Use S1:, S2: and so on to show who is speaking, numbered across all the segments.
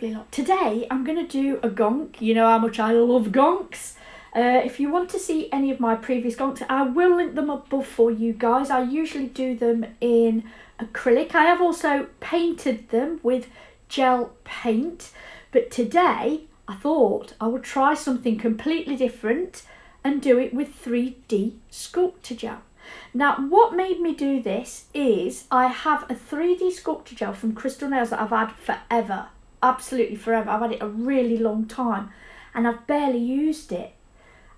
S1: lovely lot. Today I'm going to do a gonk. You know how much I love gonks. If you want to see any of my previous gonks, I will link them above for you guys. I usually do them in acrylic. I have also painted them with gel paint, but today I thought I would try something completely different and do it with 3D Sculpting Gel. Now, what made me do this is I have a 3D Sculpting Gel from Crystal Nails that I've had forever, absolutely forever. I've had it a really long time and I've barely used it.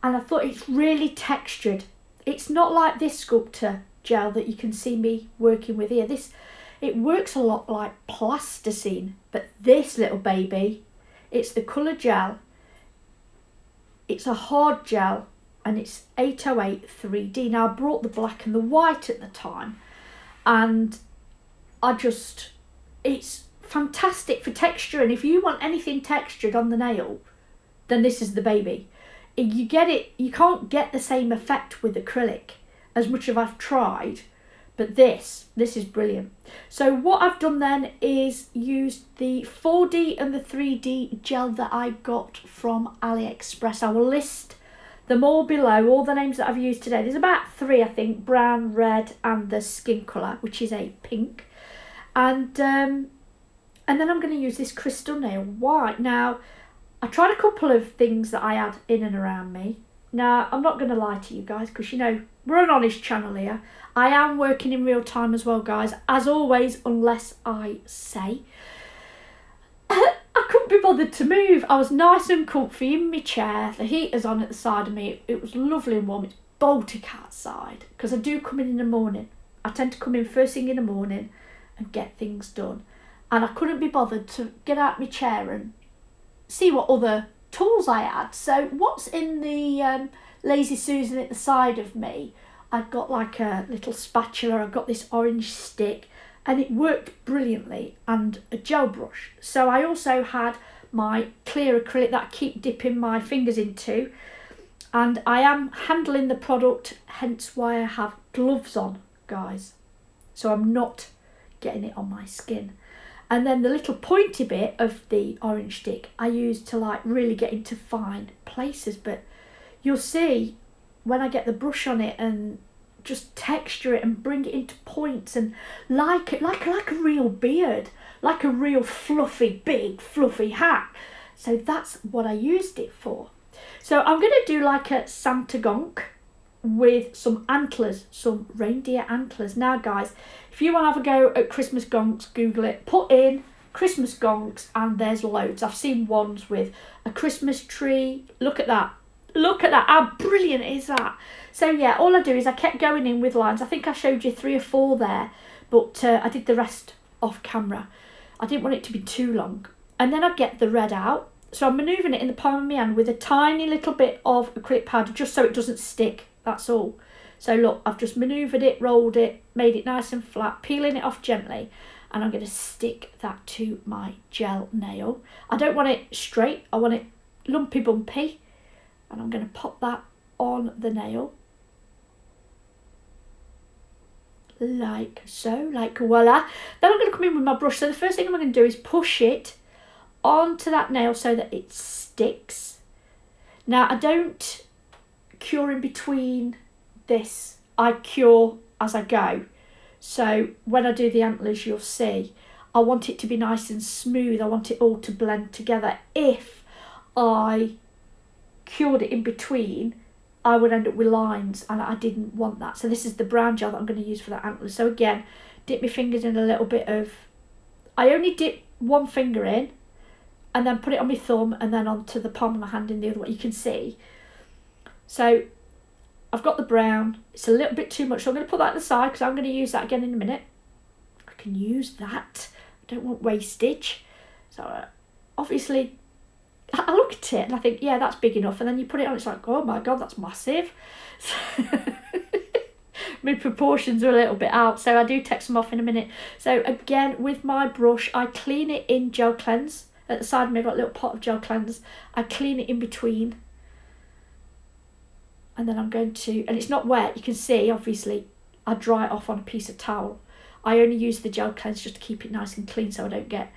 S1: And I thought it's really textured. It's not like this sculptor gel that you can see me working with here. It works a lot like plasticine, but this little baby, it's the colour gel. It's a hard gel and it's 808 3D. Now I brought the black and the white at the time and it's fantastic for texture, and if you want anything textured on the nail, then this is the baby. You can't get the same effect with acrylic as much as I've tried, but this is brilliant. So what I've done then is used the 4D and the 3D gel that I got from Aliexpress. I will list them all below, all the names that I've used today. There's about 3, I think: brown, red, and the skin colour, which is a pink. And then I'm going to use this Crystal Nail White. Now, I tried a couple of things that I had in and around me. Now, I'm not going to lie to you guys because, you know, we're an honest channel here. I am working in real time as well, guys, as always, unless I say. I couldn't be bothered to move. I was nice and comfy in my chair. The heater's on at the side of me. It was lovely and warm. It's Baltic outside because I do come in the morning. I tend to come in first thing in the morning and get things done. And I couldn't be bothered to get out my chair and see what other tools I had. So what's in the Lazy Susan at the side of me, I've got like a little spatula, I've got this orange stick, and it worked brilliantly, and a gel brush. So I also had my clear acrylic that I keep dipping my fingers into, and I am handling the product, hence why I have gloves on, guys, so I'm not getting it on my skin. And then the little pointy bit of the orange stick I use to like really get into fine places. But you'll see when I get the brush on it and just texture it and bring it into points and like a real beard, like a real fluffy, big fluffy hat. So that's what I used it for. So I'm going to do like a Santa Gonk with some antlers, some reindeer antlers. Now guys, if you want to have a go at Christmas gonks, Google it, put in Christmas gonks and there's loads. I've seen ones with a Christmas tree. Look at that, how brilliant is that? So yeah, all I do is I kept going in with lines. I think I showed you 3 or 4 there, but I did the rest off camera. I didn't want it to be too long. And then I get the red out, so I'm manoeuvring it in the palm of my hand with a tiny little bit of acrylic powder just so it doesn't stick. That's all. So look, I've just manoeuvred it, rolled it, made it nice and flat, peeling it off gently, and I'm going to stick that to my gel nail. I don't want it straight, I want it lumpy bumpy, and I'm going to pop that on the nail. Like so, like voila. Then I'm going to come in with my brush. So the first thing I'm going to do is push it onto that nail so that it sticks. Now I don't cure in between this, I cure as I go. So when I do the antlers, you'll see I want it to be nice and smooth. I want it all to blend together. If I cured it in between, I would end up with lines, and I didn't want that. So this is the brown gel that I'm going to use for that antler. So again, dip my fingers in a little bit of, I only dip one finger in and then put it on my thumb and then onto the palm of my hand in the other one. You can see. So I've got the brown. It's a little bit too much, so I'm going to put that at the side because I'm going to use that again in a minute. I can use that. I don't want wastage. So obviously I look at it and I think, yeah, that's big enough. And then you put it on, it's like, oh my God, that's massive. So my proportions are a little bit out, so I do take some off in a minute. So again, with my brush, I clean it in gel cleanse. At the side of me, I've got a little pot of gel cleanse. I clean it in between. And then I'm going to, and it's not wet, you can see, obviously, I dry it off on a piece of towel. I only use the gel cleanse just to keep it nice and clean so I don't get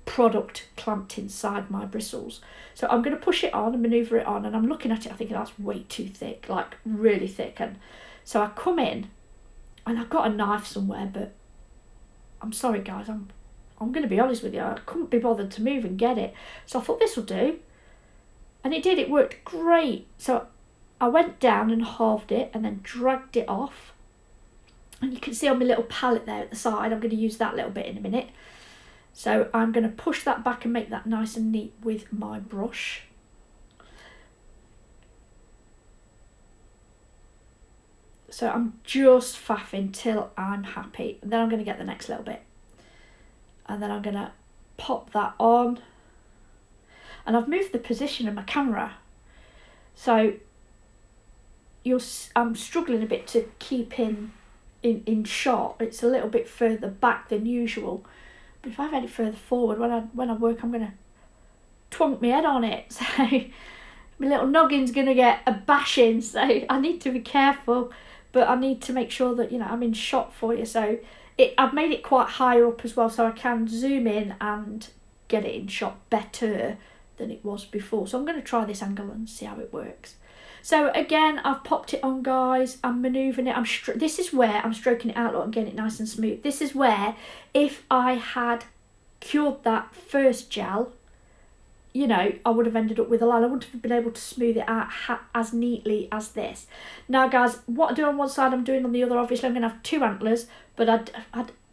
S1: product clamped inside my bristles. So I'm going to push it on and manoeuvre it on, and I'm looking at it, I think that's way too thick, like really thick. And so I come in, and I've got a knife somewhere, but I'm sorry guys, I'm going to be honest with you, I couldn't be bothered to move and get it. So I thought this will do, and it did, it worked great. So I went down and halved it and then dragged it off, and you can see on my little palette there at the side, I'm going to use that little bit in a minute. So I'm going to push that back and make that nice and neat with my brush. So I'm just faffing till I'm happy, and then I'm going to get the next little bit, and then I'm going to pop that on. And I've moved the position of my camera, so I'm struggling a bit to keep in shot. It's a little bit further back than usual. But if I've had it further forward, when I work, I'm going to twonk my head on it. So my little noggin's going to get a bashing. So I need to be careful, but I need to make sure that, you know, I'm in shot for you. So I've made it quite higher up as well, so I can zoom in and get it in shot better than it was before. So I'm going to try this angle and see how it works. So again, I've popped it on, guys. I'm manoeuvring it. This is where I'm stroking it out and getting it nice and smooth. This is where, if I had cured that first gel, you know, I would have ended up with a line. I wouldn't have been able to smooth it out as neatly as this. Now, guys, what I do on one side, I'm doing on the other. Obviously, I'm going to have 2 antlers, but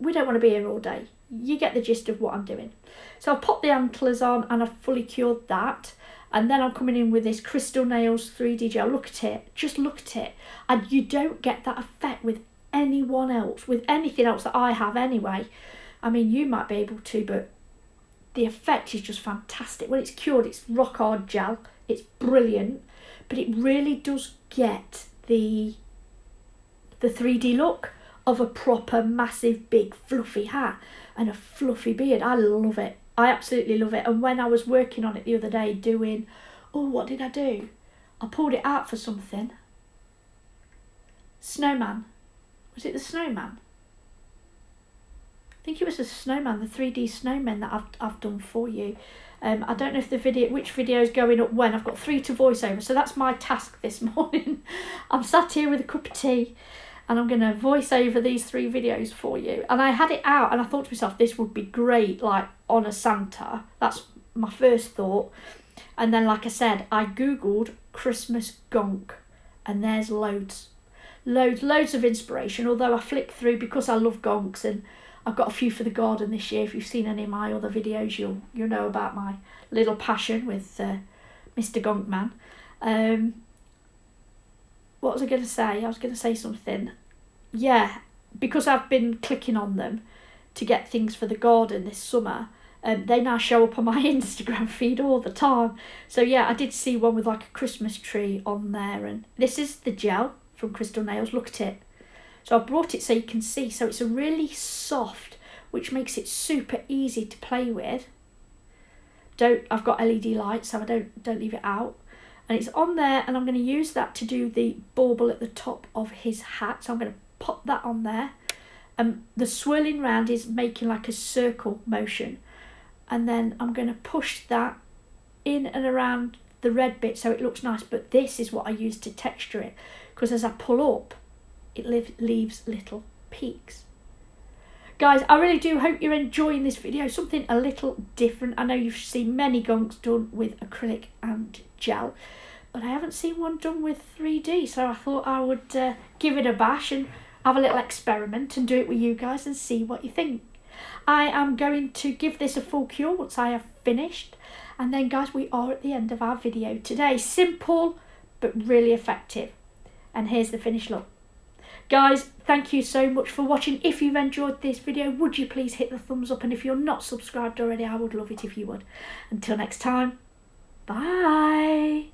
S1: we don't want to be here all day. You get the gist of what I'm doing. So I've popped the antlers on and I've fully cured that. And then I'm coming in with this Crystal Nails 3D gel. Look at it. Just look at it. And you don't get that effect with anyone else, with anything else that I have anyway. I mean, you might be able to, but the effect is just fantastic. When it's cured, it's rock hard gel. It's brilliant. But it really does get the 3D look of a proper, massive, big, fluffy hat and a fluffy beard. I love it. I absolutely love it. And when I was working on it the other day doing, oh, what did I do? I pulled it out for something. Snowman. Was it the snowman? I think it was the snowman, the 3D snowman that I've done for you. I don't know if which video is going up when. I've got 3 to voice over, so that's my task this morning. I'm sat here with a cup of tea, and I'm going to voice over these 3 videos for you. And I had it out, and I thought to myself, this would be great, like, on a Santa. That's my first thought. And then, like I said, I Googled Christmas gonk, and there's loads of inspiration. Although I flicked through, because I love gonks, and I've got a few for the garden this year. If you've seen any of my other videos, you'll know about my little passion with Mr. Gonk Man. What was I going to say? I was going to say something. Yeah, because I've been clicking on them to get things for the garden this summer, they now show up on my Instagram feed all the time. So yeah, I did see one with like a Christmas tree on there, and this is the gel from Crystal Nails. Look at it. So I brought it so you can see. So it's a really soft, which makes it super easy to play with. I've got LED lights, so I don't leave it out. And it's on there, and I'm going to use that to do the bauble at the top of his hat. So I'm going to pop that on there. The swirling round is making like a circle motion. And then I'm going to push that in and around the red bit so it looks nice. But this is what I use to texture it, because as I pull up, it leaves little peaks. Guys, I really do hope you're enjoying this video. Something a little different. I know you've seen many gonks done with acrylic and gel, but I haven't seen one done with 3D. So I thought I would give it a bash and have a little experiment and do it with you guys and see what you think. I am going to give this a full cure once I have finished. And then, guys, we are at the end of our video today. Simple, but really effective. And here's the finished look. Guys, thank you so much for watching. If you've enjoyed this video, would you please hit the thumbs up? And if you're not subscribed already, I would love it if you would. Until next time, bye.